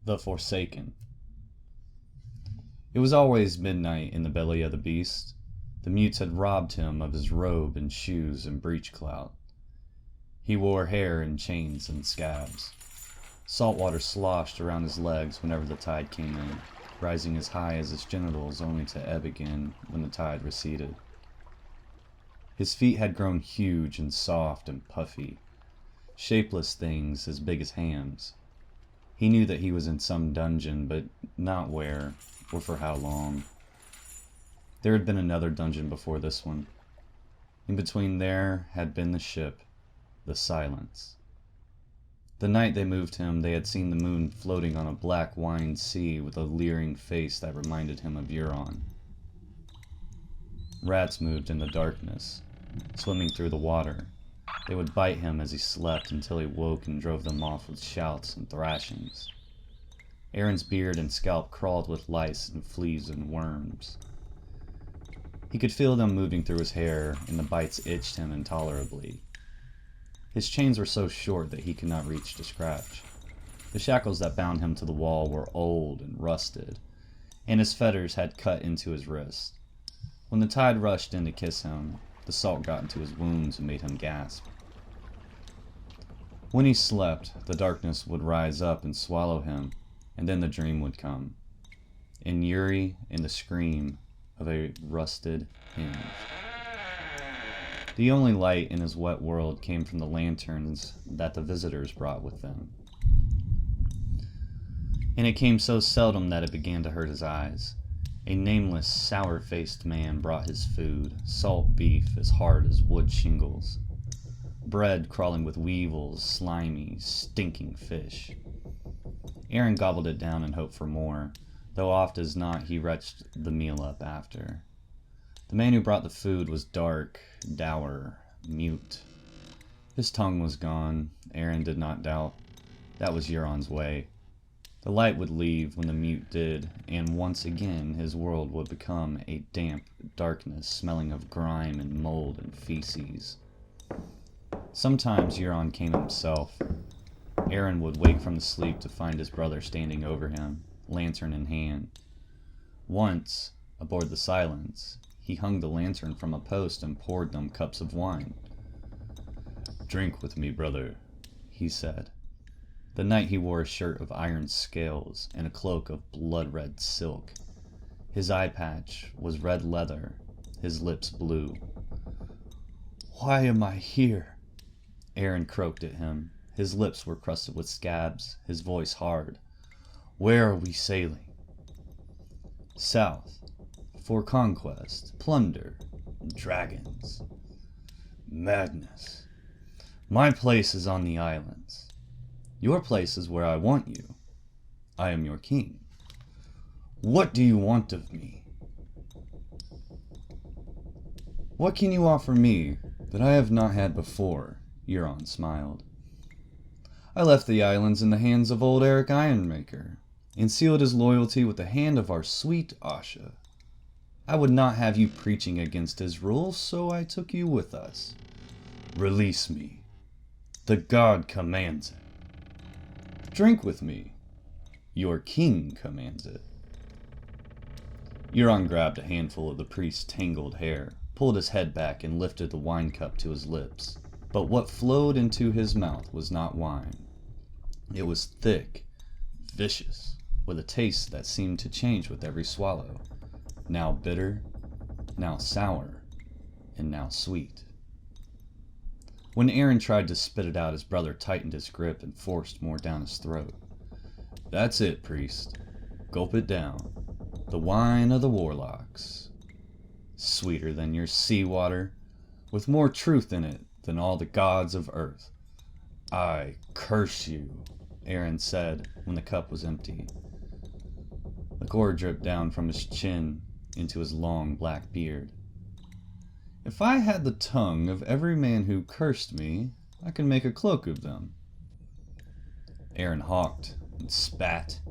The Forsaken. It was always midnight in the belly of the beast. The mutes had robbed him of his robe and shoes and breechclout. He wore hair in chains and scabs. Salt water sloshed around his legs whenever the tide came in, rising as high as his genitals only to ebb again when the tide receded. His feet had grown huge and soft and puffy, shapeless things as big as hams. He knew that he was in some dungeon, but not where, or for how long. There had been another dungeon before this one. In between there had been the ship, the Silence. The night they moved him, they had seen the moon floating on a black wine sea with a leering face that reminded him of Euron. Rats moved in the darkness, swimming through the water. They would bite him as he slept until he woke and drove them off with shouts and thrashings. Aeron's beard and scalp crawled with lice and fleas and worms. He could feel them moving through his hair, and the bites itched him intolerably. His chains were so short that he could not reach to scratch. The shackles that bound him to the wall were old and rusted, and his fetters had cut into his wrist. When the tide rushed in to kiss him, the salt got into his wounds and made him gasp. When he slept, the darkness would rise up and swallow him, and then the dream would come. In Yuri and the scream of a rusted hinge. The only light in his wet world came from the lanterns that the visitors brought with them. And it came so seldom that it began to hurt his eyes. A nameless, sour-faced man brought his food, salt beef as hard as wood shingles, bread crawling with weevils, slimy, stinking fish. Aeron gobbled it down and hoped for more, though oft as not he retched the meal up after. The man who brought the food was dark, dour, mute. His tongue was gone, Aeron did not doubt. That was Euron's way. The light would leave when the mute did, and once again his world would become a damp darkness smelling of grime and mold and feces. Sometimes Euron came himself. Aeron would wake from the sleep to find his brother standing over him, lantern in hand. Once, aboard the Silence, he hung the lantern from a post and poured them cups of wine. "Drink with me, brother," he said. The night he wore a shirt of iron scales and a cloak of blood-red silk. His eye patch was red leather, his lips blue. "Why am I here?" Aeron croaked at him. His lips were crusted with scabs, his voice hard. "Where are we sailing?" "South. For conquest, plunder, dragons." "Madness. My place is on the islands. Your place is where I want you. I am your king. What do you want of me?" "What can you offer me that I have not had before?" Euron smiled. "I left the islands in the hands of old Eric Ironmaker, and sealed his loyalty with the hand of our sweet Asha. I would not have you preaching against his rules, so I took you with us. Release me. The god commands it. Drink with me. Your king commands it." Euron grabbed a handful of the priest's tangled hair, pulled his head back, and lifted the wine cup to his lips. But what flowed into his mouth was not wine. It was thick, vicious, with a taste that seemed to change with every swallow. Now bitter, now sour, and now sweet. When Aeron tried to spit it out, his brother tightened his grip and forced more down his throat. "That's it, priest. Gulp it down. The wine of the warlocks. Sweeter than your seawater, with more truth in it than all the gods of earth. I curse you," Aeron said when the cup was empty. Liquor dripped down from his chin into his long black beard. "If I had the tongue of every man who cursed me, I could make a cloak of them." Aeron hawked and spat.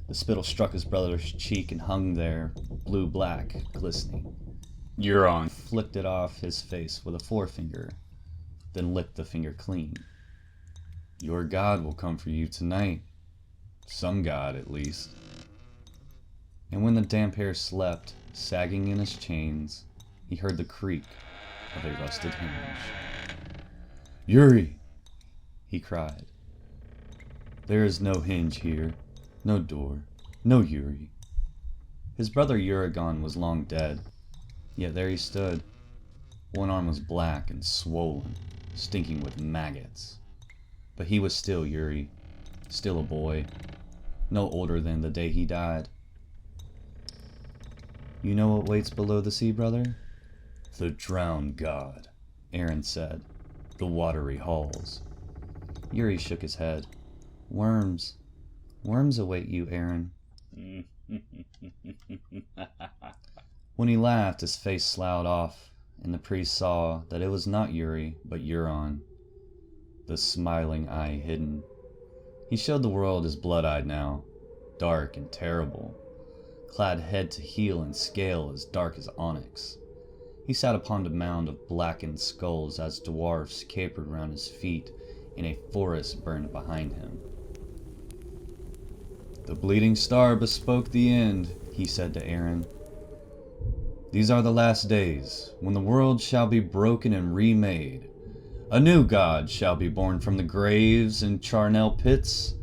The spittle struck his brother's cheek and hung there, blue-black, glistening. Euron flicked it off his face with a forefinger, then licked the finger clean. "Your god will come for you tonight," Some god, at least. And when the damp hair slept, sagging in his chains, he heard the creak of a rusted hinge. "Yuri!" he cried. "There is no hinge here, no door, no Yuri." His brother Euron was long dead, yet there he stood. One arm was black and swollen, stinking with maggots. But he was still Yuri, still a boy, no older than the day he died. "You know what waits below the sea, brother?" "The drowned god," Aeron said. "The watery halls." Yuri shook his head. "Worms. Worms await you, Aeron." When he laughed, his face sloughed off, and the priest saw that it was not Yuri, but Euron, the smiling eye hidden. He showed the world as blood-eyed now, dark and terrible, clad head to heel in scale as dark as onyx. He sat upon a mound of blackened skulls as dwarfs capered round his feet and a forest burned behind him. "The bleeding star bespoke the end," he said to Aeron. "These are the last days, when the world shall be broken and remade. A new god shall be born from the graves and charnel pits."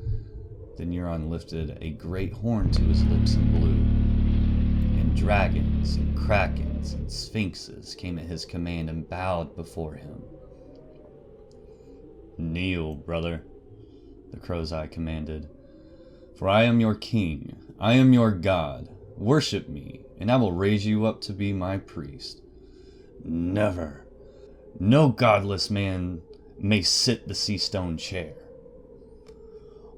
Then Euron lifted a great horn to his lips and blew, and dragons and krakens and sphinxes came at his command and bowed before him. "Kneel, brother," the crow's eye commanded. "For I am your king, I am your god. Worship me, and I will raise you up to be my priest." "Never. No godless man may sit the sea stone chair."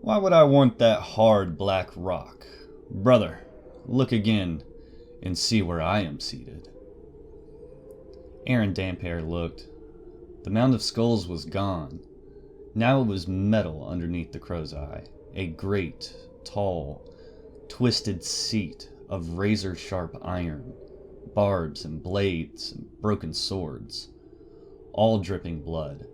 "Why would I want that hard black rock? Brother, look again, and see where I am seated." Aeron Damphair looked. The mound of skulls was gone. Now it was metal underneath the crow's eye, a great, tall, twisted seat of razor-sharp iron, barbs and blades and broken swords, all dripping blood.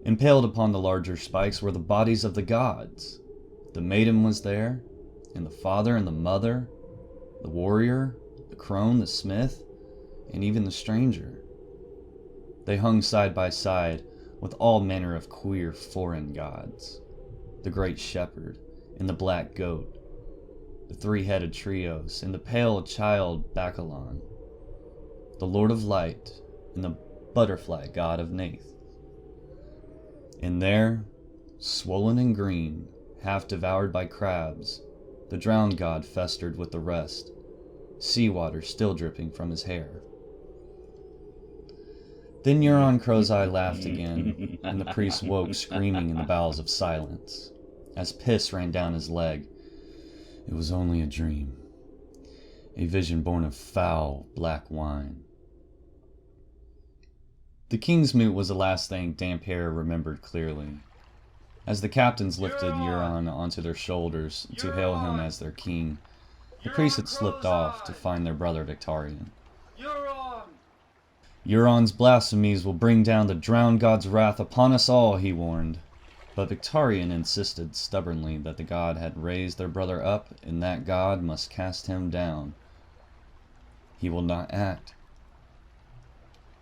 Impaled upon the larger spikes were the bodies of the gods. The maiden was there, and the father and the mother, the warrior, the crone, the smith, and even the stranger. They hung side by side with all manner of queer foreign gods. The great shepherd, and the black goat, the three-headed trios, and the pale child Bacalon, the Lord of Light, and the butterfly god of Nath. And there, swollen and green, half devoured by crabs, the drowned god festered with the rest, seawater still dripping from his hair. Then Euron Crow's-Eye laughed again, and the priest woke screaming in the bowels of silence, as piss ran down his leg. It was only a dream, a vision born of foul, black wine. The King's Moot was the last thing Damphair remembered clearly. As the captains lifted Euron onto their shoulders to hail him as their king, the priests had slipped off to find their brother Victarion. "Euron's blasphemies will bring down the drowned god's wrath upon us all," he warned. But Victarion insisted stubbornly that the god had raised their brother up, and that god must cast him down. "He will not act."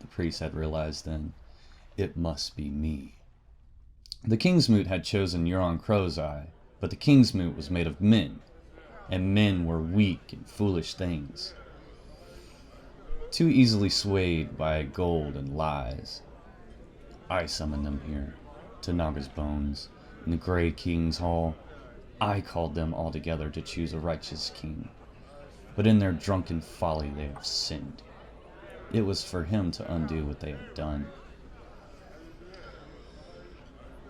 The priest had realized then. It must be me. The King's Moot had chosen Euron Crow's-Eye, but the King's Moot was made of men, and men were weak and foolish things, too easily swayed by gold and lies. I summoned them here, to Naga's bones, in the Grey King's Hall. I called them all together to choose a righteous king, but in their drunken folly they have sinned. It was for him to undo what they had done.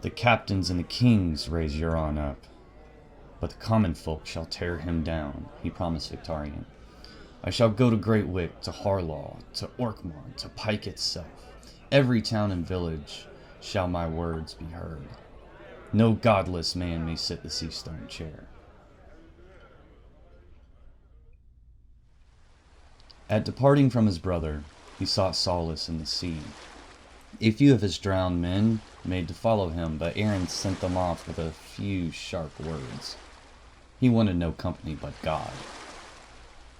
The captains and the kings raise Euron up, but the common folk shall tear him down, he promised Victarion. I shall go to Great Wick, to Harlaw, to Orkmar, to Pike itself. Every town and village shall my words be heard. No godless man may sit the sea stone chair. At departing from his brother, he sought solace in the sea. A few of his drowned men made to follow him, but Aeron sent them off with a few sharp words. He wanted no company but God.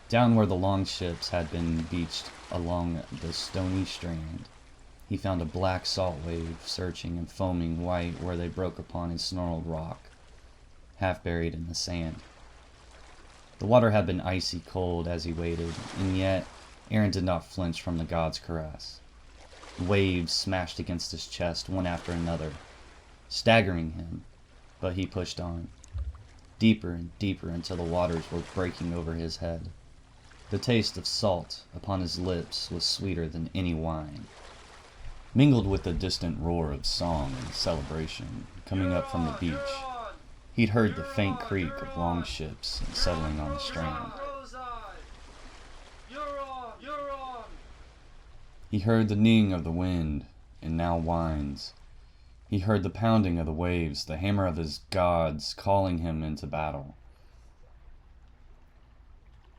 Down where the longships had been beached along the stony strand, he found a black salt wave surging and foaming white where they broke upon a snarled rock, half buried in the sand. The water had been icy cold as he waited, and yet Aeron did not flinch from the god's caress. Waves smashed against his chest one after another, staggering him, but he pushed on, deeper and deeper until the waters were breaking over his head. The taste of salt upon his lips was sweeter than any wine. Mingled with the distant roar of song and celebration coming up from the beach, he'd heard the faint creak of longships settling on the strand. He heard the ning of the wind, and now winds. He heard the pounding of the waves, the hammer of his gods calling him into battle.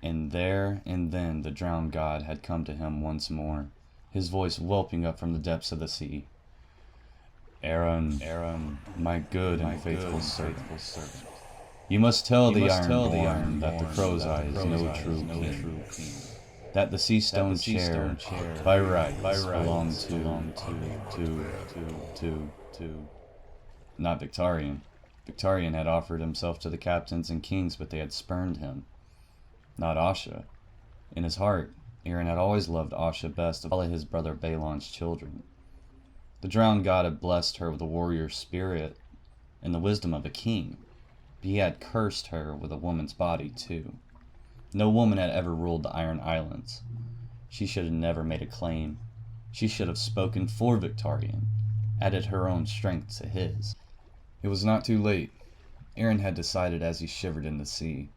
And there and then the drowned god had come to him once more, his voice whelping up from the depths of the sea. Aeron, my good and faithful servant. You must tell the Ironborn that the crow's eye is no true king. That the sea stone chair by right belonged to not Victarion. Victarion had offered himself to the captains and kings, but they had spurned him. Not Asha. In his heart, Aeron had always loved Asha best of all his brother Balon's children. The drowned god had blessed her with a warrior spirit and the wisdom of a king, but he had cursed her with a woman's body too. No woman had ever ruled the Iron Islands. She should have never made a claim. She should have spoken for Victarion, added her own strength to his. It was not too late. Aeron had decided as he shivered in the sea.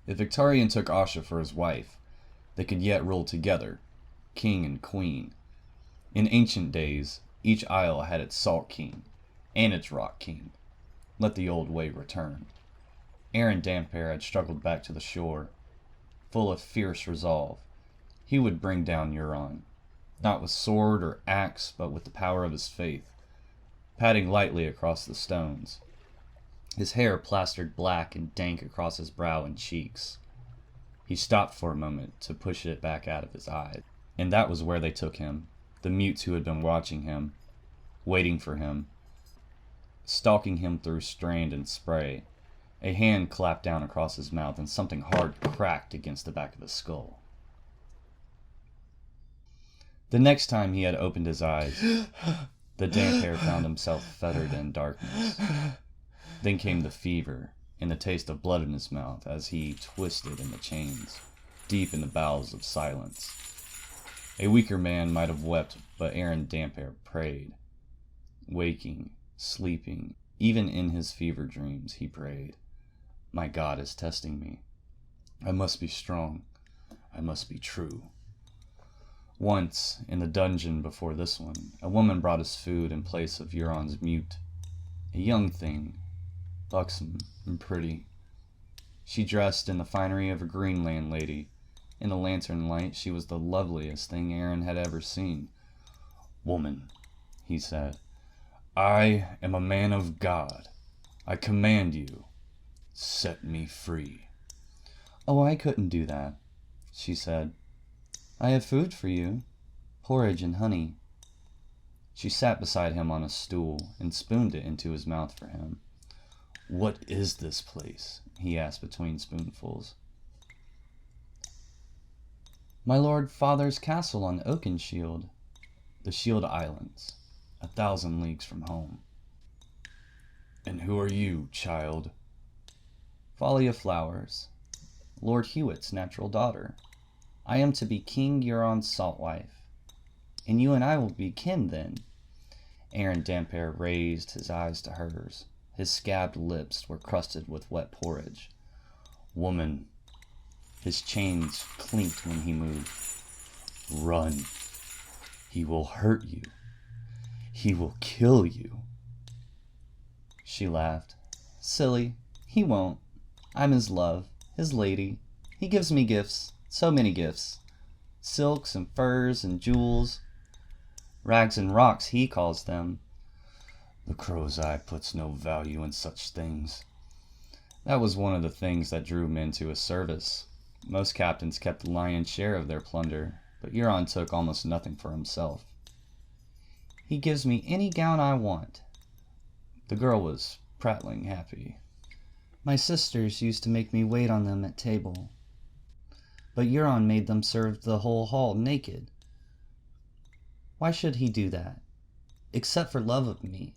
If Victarion took Asha for his wife, they could yet rule together, king and queen. In ancient days, each isle had its salt king, and its rock king. Let the old way return. Aeron Damphair had struggled back to the shore, full of fierce resolve. He would bring down Euron, not with sword or axe, but with the power of his faith, padding lightly across the stones, his hair plastered black and dank across his brow and cheeks. He stopped for a moment to push it back out of his eyes, and that was where they took him, the mutes who had been watching him, waiting for him, stalking him through strand and spray. A hand clapped down across his mouth, and something hard cracked against the back of his skull. The next time he had opened his eyes, the Damphair found himself fettered in darkness. Then came the fever, and the taste of blood in his mouth as he twisted in the chains, deep in the bowels of silence. A weaker man might have wept, but Aeron Damphair prayed. Waking, sleeping, even in his fever dreams, he prayed. My God is testing me. I must be strong. I must be true. Once, in the dungeon before this one, a woman brought us food in place of Euron's mute. A young thing, buxom and pretty. She dressed in the finery of a Greenland lady. In the lantern light, she was the loveliest thing Aeron had ever seen. Woman, he said, I am a man of God. I command you, set me free. Oh, I couldn't do that, she said. I have food for you, porridge and honey. She sat beside him on a stool and spooned it into his mouth for him. What is this place? He asked between spoonfuls. My lord father's castle on Oakenshield, the Shield Islands, 1,000 leagues from home. And who are you, child? Folly of Flowers, Lord Hewitt's natural daughter. I am to be King Euron's salt wife, and you and I will be kin then. Aeron Damphair raised his eyes to hers. His scabbed lips were crusted with wet porridge. Woman, his chains clinked when he moved. Run. He will hurt you. He will kill you. She laughed. Silly, he won't. I'm his love, his lady. He gives me gifts, so many gifts. Silks and furs and jewels. Rags and rocks, he calls them. The crow's eye puts no value in such things. That was one of the things that drew men to his service. Most captains kept the lion's share of their plunder, but Euron took almost nothing for himself. He gives me any gown I want. The girl was prattling happy. My sisters used to make me wait on them at table, but Euron made them serve the whole hall naked. Why should he do that? Except for love of me.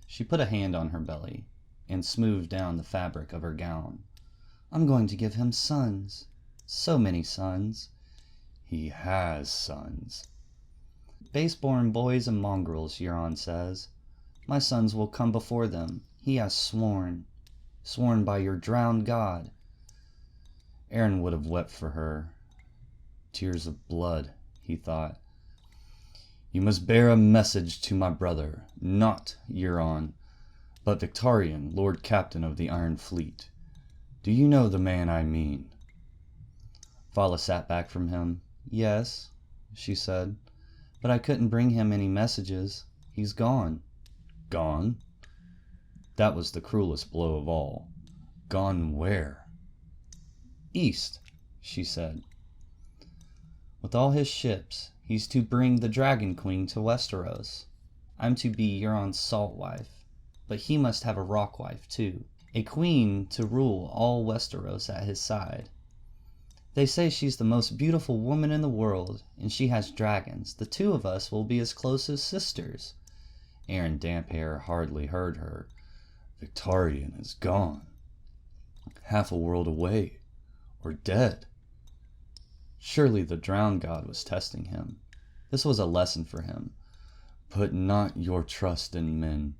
She put a hand on her belly and smoothed down the fabric of her gown. I'm going to give him sons. So many sons. He has sons. Baseborn boys and mongrels, Euron says. My sons will come before them. He has sworn. Sworn by your drowned god. Aeron would have wept for her. Tears of blood, he thought. You must bear a message to my brother, not Euron, but Victarion, Lord Captain of the Iron Fleet. Do you know the man I mean? Folly sat back from him. Yes, she said, but I couldn't bring him any messages. He's gone. Gone? That was the cruelest blow of all. Gone where? East, she said. With all his ships, he's to bring the Dragon Queen to Westeros. I'm to be Euron's salt wife, but he must have a rock wife too, a queen to rule all Westeros at his side. They say she's the most beautiful woman in the world, and she has dragons. The two of us will be as close as sisters. Aeron Damphair hardly heard her. Victarion is gone. Half a world away, or dead. Surely the drowned god was testing him. This was a lesson for him. Put not your trust in men.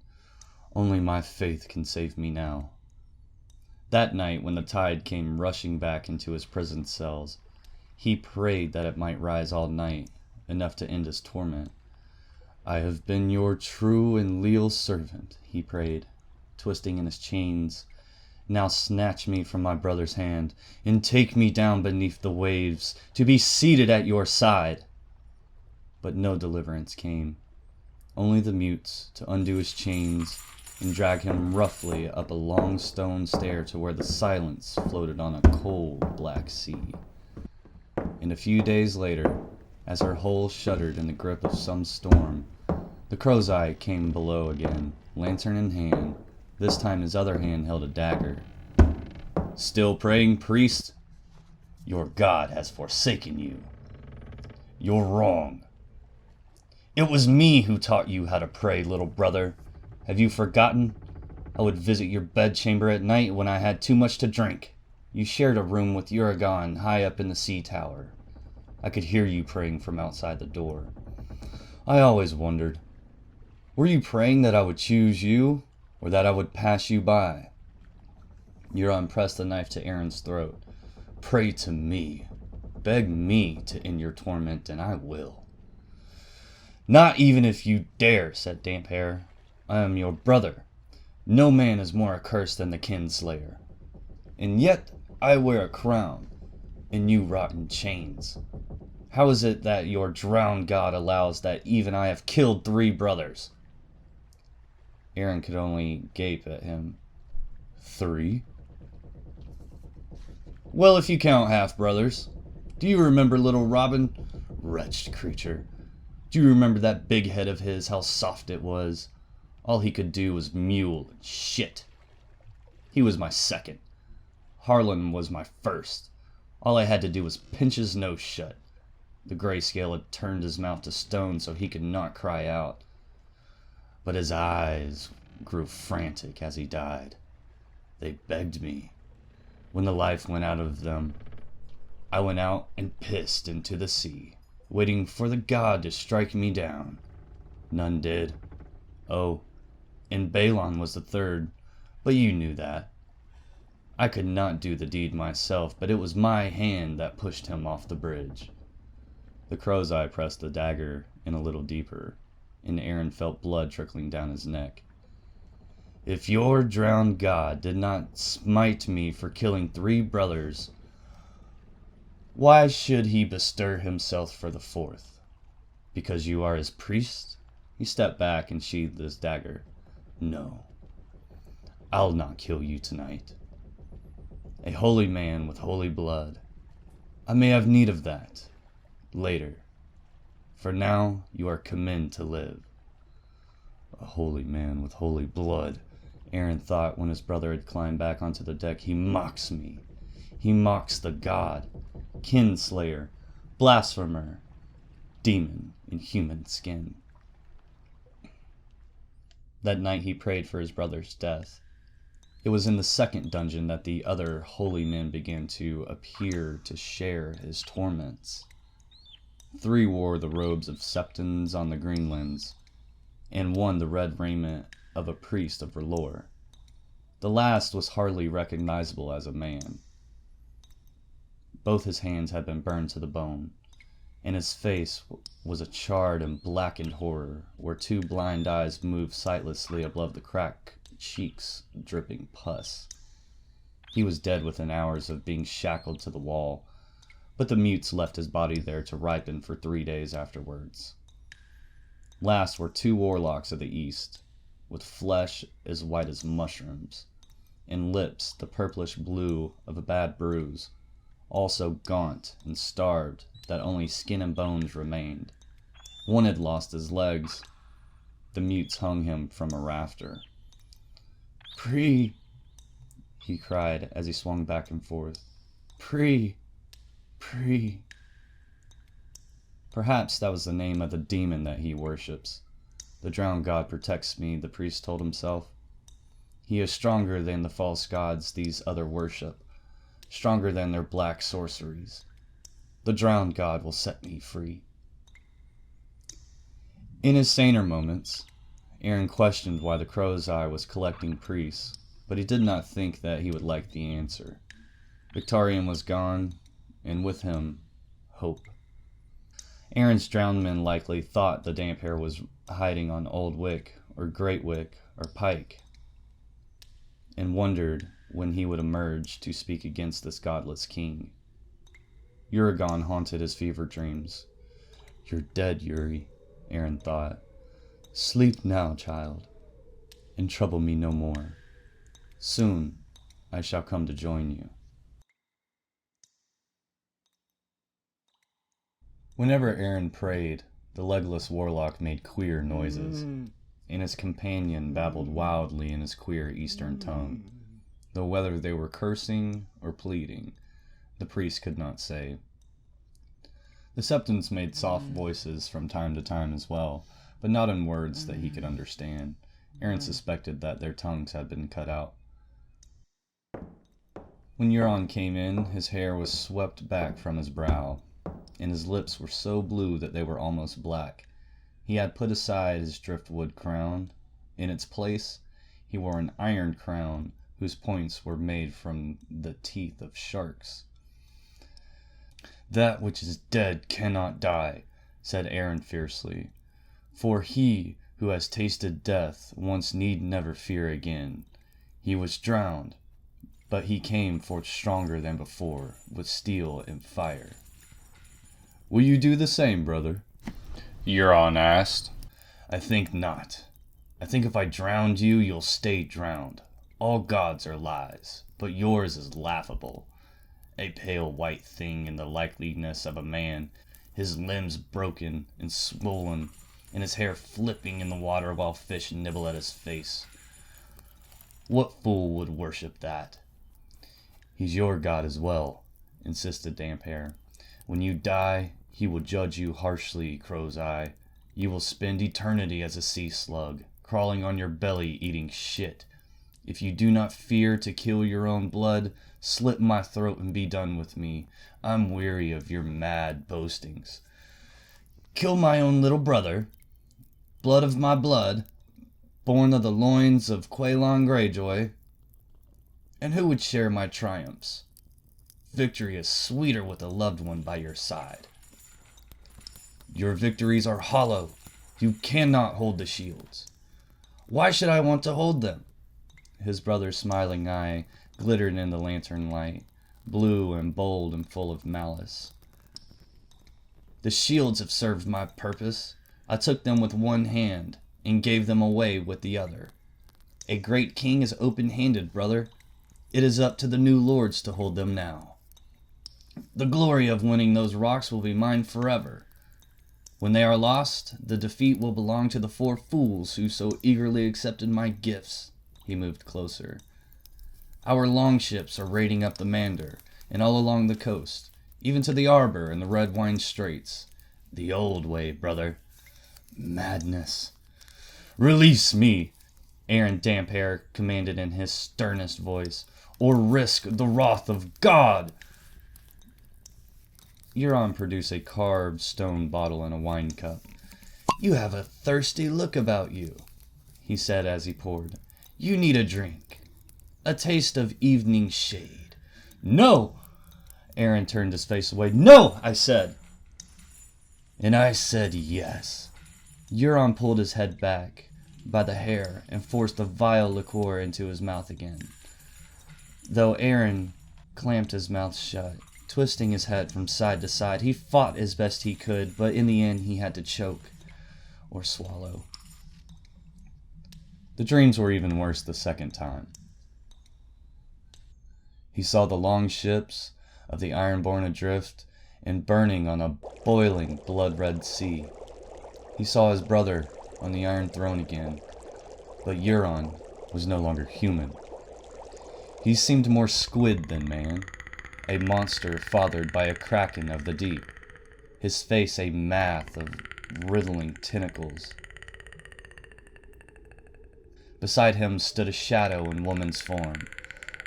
Only my faith can save me now. That night, when the tide came rushing back into his prison cells, he prayed that it might rise all night, enough to end his torment. I have been your true and leal servant, he prayed, twisting in his chains. Now snatch me from my brother's hand, and take me down beneath the waves, to be seated at your side. But no deliverance came, only the mutes to undo his chains and drag him roughly up a long stone stair to where the silence floated on a cold black sea. And a few days later, as her hull shuddered in the grip of some storm, the crow's eye came below again, lantern in hand. This time his other hand held a dagger. Still praying, priest? Your god has forsaken you. You're wrong. It was me who taught you how to pray, little brother. Have you forgotten? I would visit your bedchamber at night when I had too much to drink. You shared a room with Euron high up in the sea tower. I could hear you praying from outside the door. I always wondered, were you praying that I would choose you, or that I would pass you by? Euron pressed the knife to Aeron's throat. Pray to me. Beg me to end your torment, and I will. Not even if you dare, said Damphair. I am your brother. No man is more accursed than the kinslayer. And yet I wear a crown, and you rot in chains. How is it that your drowned god allows that even I have killed 3 brothers? Aeron could only gape at him. 3? Well, if you count half-brothers. Do you remember little Robin? Wretched creature. Do you remember that big head of his, how soft it was? All he could do was mule and shit. He was my second. Harlan was my first. All I had to do was pinch his nose shut. The grayscale had turned his mouth to stone so he could not cry out. But his eyes grew frantic as he died. They begged me. When the life went out of them, I went out and pissed into the sea, waiting for the god to strike me down. None did. Oh, and Balon was the third, but you knew that. I could not do the deed myself, but it was my hand that pushed him off the bridge. The crow's eye pressed the dagger in a little deeper, and Aeron felt blood trickling down his neck. If your drowned god did not smite me for killing 3 brothers, why should he bestir himself for the 4th? Because you are his priest? He stepped back and sheathed his dagger. No. I'll not kill you tonight. A holy man with holy blood. I may have need of that. Later. For now, you are commended to live. A holy man with holy blood, Aeron thought when his brother had climbed back onto the deck. He mocks me. He mocks the god, kinslayer, blasphemer, demon in human skin. That night he prayed for his brother's death. It was in the second dungeon that the other holy men began to appear to share his torments. 3 wore the robes of septons on the Greenlands, and 1 the red raiment of a priest of R'hllor. The last was hardly recognizable as a man. Both his hands had been burned to the bone, and his face was a charred and blackened horror, where 2 blind eyes moved sightlessly above the cracked cheeks, dripping pus. He was dead within hours of being shackled to the wall, but the mutes left his body there to ripen for 3 days afterwards. Last were 2 warlocks of the east, with flesh as white as mushrooms, and lips the purplish blue of a bad bruise, also gaunt and starved that only skin and bones remained. 1 had lost his legs. The mutes hung him from a rafter. Pre, he cried as he swung back and forth. Pre. Perhaps that was the name of the demon that he worships. The drowned god protects me, the priest told himself. He is stronger than the false gods these other worship, stronger than their black sorceries. The drowned god will set me free. In his saner moments, Aeron questioned why the Crow's Eye was collecting priests, but he did not think that he would like the answer. Victarion was gone, and with him, hope. Aeron's drowned men likely thought the damp hair was hiding on Old Wick, or Great Wick, or Pike, and wondered when he would emerge to speak against this godless king. Euron haunted his fever dreams. You're dead, Yuri, Aeron thought. Sleep now, child, and trouble me no more. Soon I shall come to join you. Whenever Aeron prayed, the legless warlock made queer noises, and his companion babbled wildly in his queer eastern tongue. Though whether they were cursing or pleading, the priest could not say. The septons made soft voices from time to time as well, but not in words that he could understand. Aeron suspected that their tongues had been cut out. When Euron came in, his hair was swept back from his brow, and his lips were so blue that they were almost black. He had put aside his driftwood crown. In its place, he wore an iron crown whose points were made from the teeth of sharks. That which is dead cannot die, said Aeron fiercely. For he who has tasted death once need never fear again. He was drowned, but he came forth stronger than before, with steel and fire. Will you do the same, brother? Euron asked. I think not. I think if I drowned you, you'll stay drowned. All gods are lies, but yours is laughable. A pale white thing in the likeliness of a man, his limbs broken and swollen, and his hair flipping in the water while fish nibble at his face. What fool would worship that? He's your god as well, insisted Damphair. When you die, he will judge you harshly, Crow's Eye. You will spend eternity as a sea slug, crawling on your belly eating shit. If you do not fear to kill your own blood, slit my throat and be done with me. I'm weary of your mad boastings. Kill my own little brother, blood of my blood, born of the loins of Aeron Greyjoy. And who would share my triumphs? Victory is sweeter with a loved one by your side. Your victories are hollow. You cannot hold the shields. Why should I want to hold them? His brother's smiling eye glittered in the lantern light, blue and bold and full of malice. The shields have served my purpose. I took them with one hand and gave them away with the other. A great king is open-handed, brother. It is up to the new lords to hold them now. The glory of winning those rocks will be mine forever. When they are lost, the defeat will belong to the 4 fools who so eagerly accepted my gifts." He moved closer. "Our longships are raiding up the Mander and all along the coast, even to the Arbor and the Red Wine Straits. The old way, brother. Madness." "Release me," Aeron Damphair commanded in his sternest voice, "or risk the wrath of God." Euron produced a carved stone bottle and a wine cup. "You have a thirsty look about you," he said as he poured. "You need a drink. A taste of evening shade." "No!" Aeron turned his face away. "No!" I said. And I said yes. Euron pulled his head back by the hair and forced the vile liqueur into his mouth again, though Aeron clamped his mouth shut. Twisting his head from side to side, he fought as best he could, but in the end he had to choke or swallow. The dreams were even worse the second time. He saw the long ships of the Ironborn adrift and burning on a boiling blood-red sea. He saw his brother on the Iron Throne again, but Euron was no longer human. He seemed more squid than man, a monster fathered by a kraken of the deep, his face a mass of wriggling tentacles. Beside him stood a shadow in woman's form,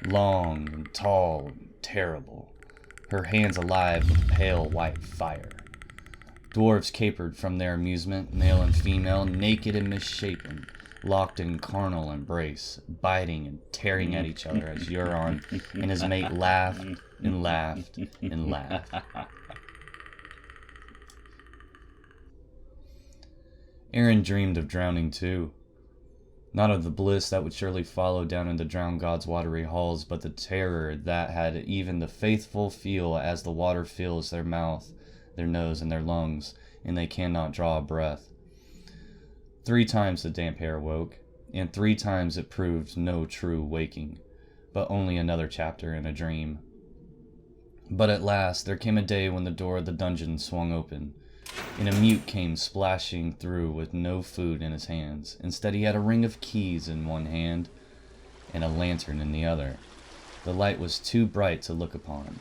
long and tall and terrible, her hands alive with pale white fire. Dwarves capered from their amusement, male and female, naked and misshapen, locked in carnal embrace, biting and tearing at each other as Euron and his mate laughed and laughed and laughed. Aeron dreamed of drowning too. Not of the bliss that would surely follow down in the drowned god's watery halls, but the terror that had even the faithful feel as the water fills their mouth, their nose, and their lungs, and they cannot draw a breath. 3 times the Damphair woke, and 3 times it proved no true waking, but only another chapter in a dream. But at last there came a day when the door of the dungeon swung open, and a mute came splashing through with no food in his hands. Instead he had a ring of keys in one hand and a lantern in the other. The light was too bright to look upon,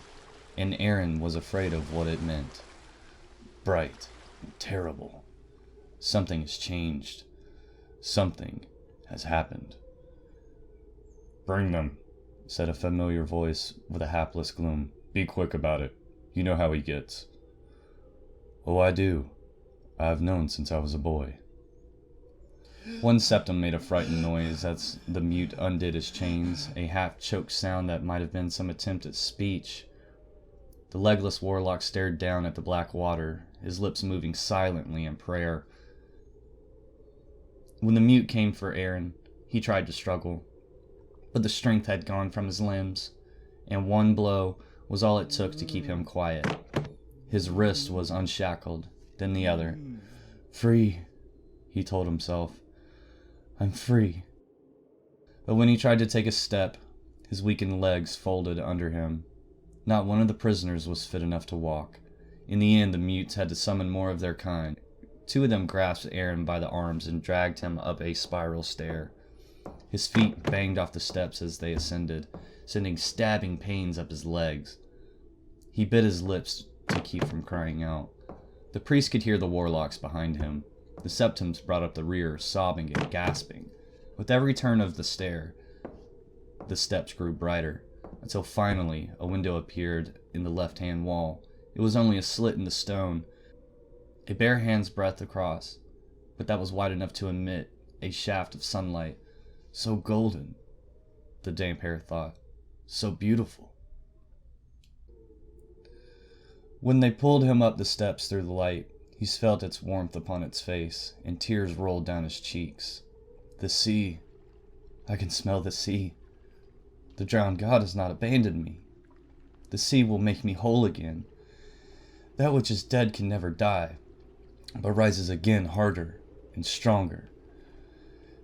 and Aeron was afraid of what it meant. Bright and terrible. Something has changed. Something has happened. "Bring them," said a familiar voice with a hapless gloom. "Be quick about it. You know how he gets." "Oh, I do. I've known since I was a boy." One septum made a frightened noise as the mute undid his chains, a half-choked sound that might have been some attempt at speech. The legless warlock stared down at the black water, his lips moving silently in prayer. When the mute came for Aeron, he tried to struggle, but the strength had gone from his limbs, and one blow was all it took to keep him quiet. His wrist was unshackled, then the other. "Free," he told himself. "I'm free." But when he tried to take a step, his weakened legs folded under him. Not one of the prisoners was fit enough to walk. In the end, the mutes had to summon more of their kind. 2 of them grasped Aeron by the arms and dragged him up a spiral stair. His feet banged off the steps as they ascended, sending stabbing pains up his legs. He bit his lips to keep from crying out. The priest could hear the warlocks behind him. The septums brought up the rear, sobbing and gasping. With every turn of the stair, the steps grew brighter, until finally a window appeared in the left-hand wall. It was only a slit in the stone, a bare hand's breadth across, but that was wide enough to emit a shaft of sunlight. So golden, the Damphair thought, so beautiful. When they pulled him up the steps through the light, he felt its warmth upon its face, and tears rolled down his cheeks. The sea. I can smell the sea. The drowned god has not abandoned me. The sea will make me whole again. That which is dead can never die, but rises again harder and stronger.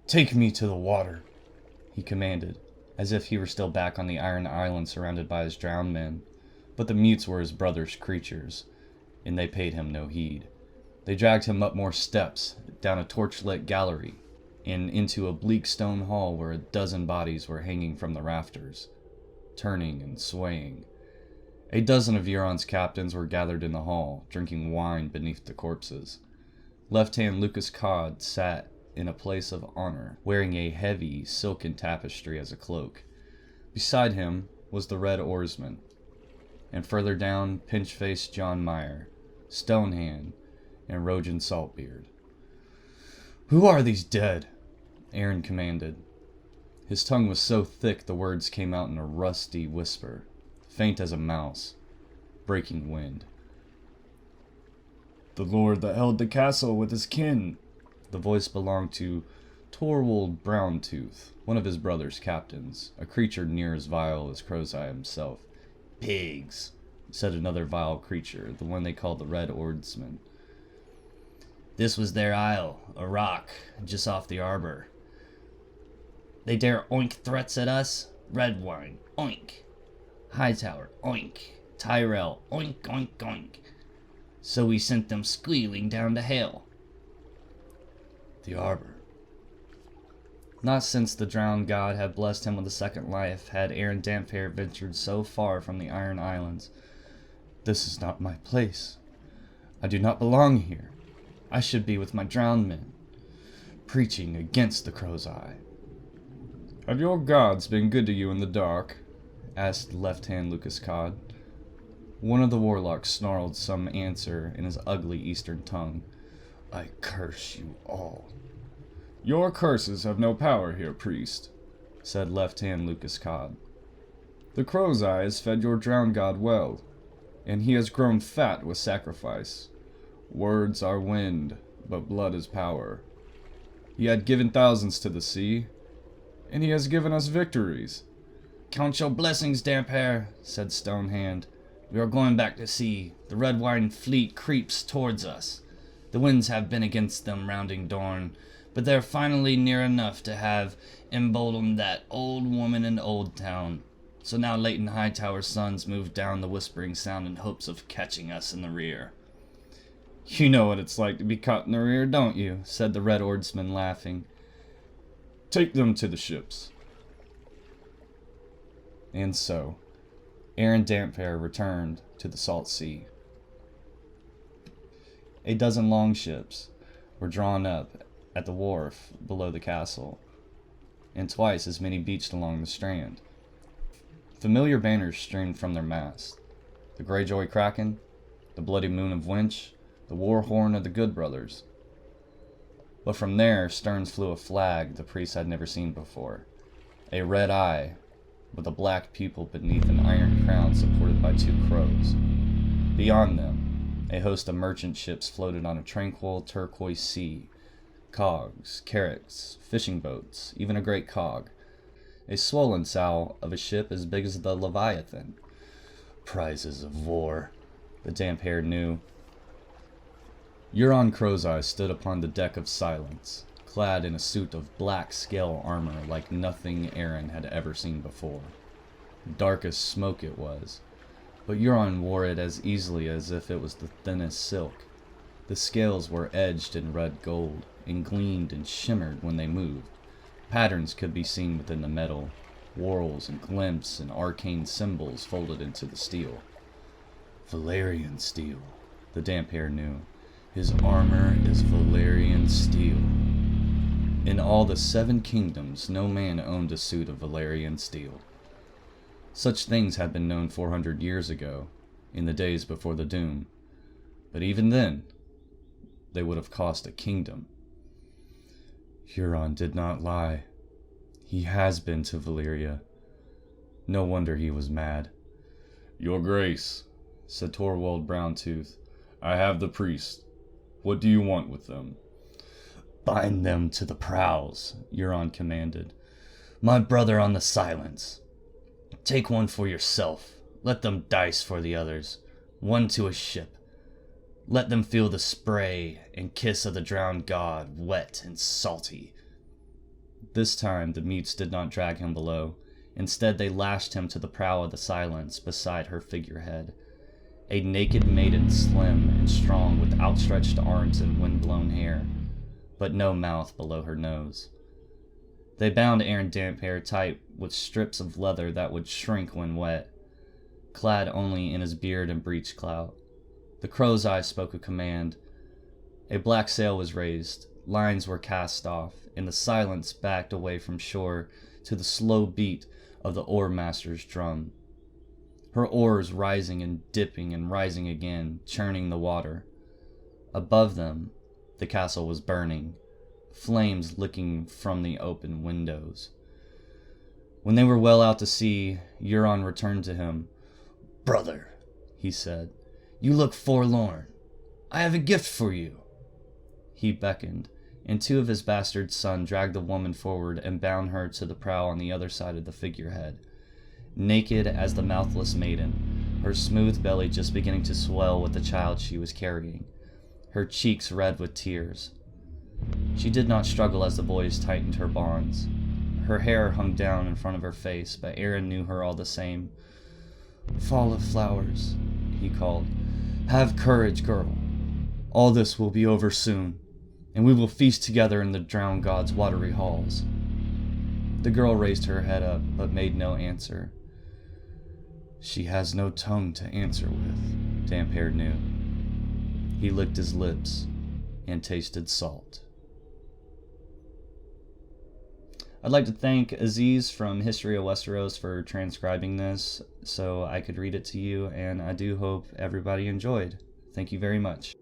Take me to the water, he commanded, as if he were still back on the Iron Island surrounded by his drowned men. But the mutes were his brother's creatures, and they paid him no heed. They dragged him up more steps, down a torch-lit gallery, and into a bleak stone hall where a dozen bodies were hanging from the rafters, turning and swaying. A dozen of Euron's captains were gathered in the hall, drinking wine beneath the corpses. Left-hand Lucas Codd sat in a place of honor, wearing a heavy silken tapestry as a cloak. Beside him was the Red Oarsman, and further down, pinch-faced John Meyer, Stonehand, and Rogan Saltbeard. "Who are these dead?" Aeron commanded. His tongue was so thick the words came out in a rusty whisper, faint as a mouse, breaking wind. "The lord that held the castle with his kin." The voice belonged to Torwald Browntooth, one of his brother's captains, a creature near as vile as Crowseye himself. "Pigs," said another vile creature, the one they called the Red Oarsman. "This was their isle, a rock, just off the arbor. They dare oink threats at us? Redwine, oink. Hightower, oink. Tyrell, oink, oink, oink. So we sent them squealing down to hell." The arbor. Not since the drowned god had blessed him with a second life had Aeron Damphair ventured so far from the Iron Islands. "This is not my place. I do not belong here. I should be with my drowned men, preaching against the Crow's Eye." "Have your gods been good to you in the dark?" asked left-hand Lucas Codd. One of the warlocks snarled some answer in his ugly eastern tongue. "I curse you all." "Your curses have no power here, priest," said left-hand Lucas Codd. "The Crow's Eye has fed your drowned god well, and he has grown fat with sacrifice. Words are wind, but blood is power. He had given thousands to the sea, and he has given us victories." "Count your blessings, Damphair," said Stonehand. "We are going back to sea. The red wine fleet creeps towards us. The winds have been against them rounding Dorne, but they're finally near enough to have emboldened that old woman in Old Town. So now Leighton Hightower's sons move down the Whispering Sound in hopes of catching us in the rear." "You know what it's like to be caught in the rear, don't you?" said the Red Oarsman, laughing. "Take them to the ships." And so, Aeron Damphair returned to the Salt Sea. A dozen longships were drawn up at the wharf below the castle, and twice as many beached along the strand. Familiar banners streamed from their masts: the Greyjoy Kraken, the Bloody Moon of Winch, the war horn of the Good Brothers. But from their sterns flew a flag the priest had never seen before, a red eye with a black pupil beneath an iron crown supported by two crows. Beyond them, a host of merchant ships floated on a tranquil turquoise sea. Cogs, carracks, fishing boats, even a great cog. A swollen sow of a ship as big as the Leviathan. Prizes of war, the Damphair knew. Euron Crowseye stood upon the deck of Silence, clad in a suit of black scale armor like nothing Aeron had ever seen before. Dark as smoke it was, but Euron wore it as easily as if it was the thinnest silk. The scales were edged in red gold, and gleamed and shimmered when they moved. Patterns could be seen within the metal, whorls and glimps and arcane symbols folded into the steel. Valyrian steel, the Damphair knew. His armor is Valyrian steel. In all the 7 kingdoms, no man owned a suit of Valyrian steel. Such things had been known 400 years ago, in the days before the Doom. But even then, they would have cost a kingdom. Euron did not lie. He has been to Valyria. No wonder he was mad. "Your Grace," said Torwald Browntooth, "I have the priests. What do you want with them?" "Bind them to the prows," Euron commanded. "My brother on the Silence. Take one for yourself. Let them dice for the others. One to a ship. Let them feel the spray and kiss of the drowned god, wet and salty. This time the mutes did not drag him below. Instead, they lashed him to the prow of the Silence beside her figurehead. A naked maiden, slim and strong, with outstretched arms and wind-blown hair, but no mouth below her nose. They bound Aeron Damphair tight with strips of leather that would shrink when wet, clad only in his beard and breech clout. The crow's eye spoke a command. A black sail was raised, lines were cast off, and the Silence backed away from shore to the slow beat of the oar-master's drum. Her oars rising and dipping and rising again, churning the water. Above them, the castle was burning, flames licking from the open windows. When they were well out to sea, Euron returned to him. "Brother," he said, "you look forlorn. I have a gift for you." He beckoned, and two of his bastard sons dragged the woman forward and bound her to the prow on the other side of the figurehead. Naked as the mouthless maiden, her smooth belly just beginning to swell with the child she was carrying, her cheeks red with tears. She did not struggle as the boys tightened her bonds. Her hair hung down in front of her face, but Aeron knew her all the same. "Fall of flowers," he called. "Have courage, girl. All this will be over soon, and we will feast together in the drowned god's watery halls." The girl raised her head up, but made no answer. She has no tongue to answer with, Damphair knew. He licked his lips and tasted salt. I'd like to thank Aziz from History of Westeros for transcribing this so I could read it to you, and I do hope everybody enjoyed. Thank you very much.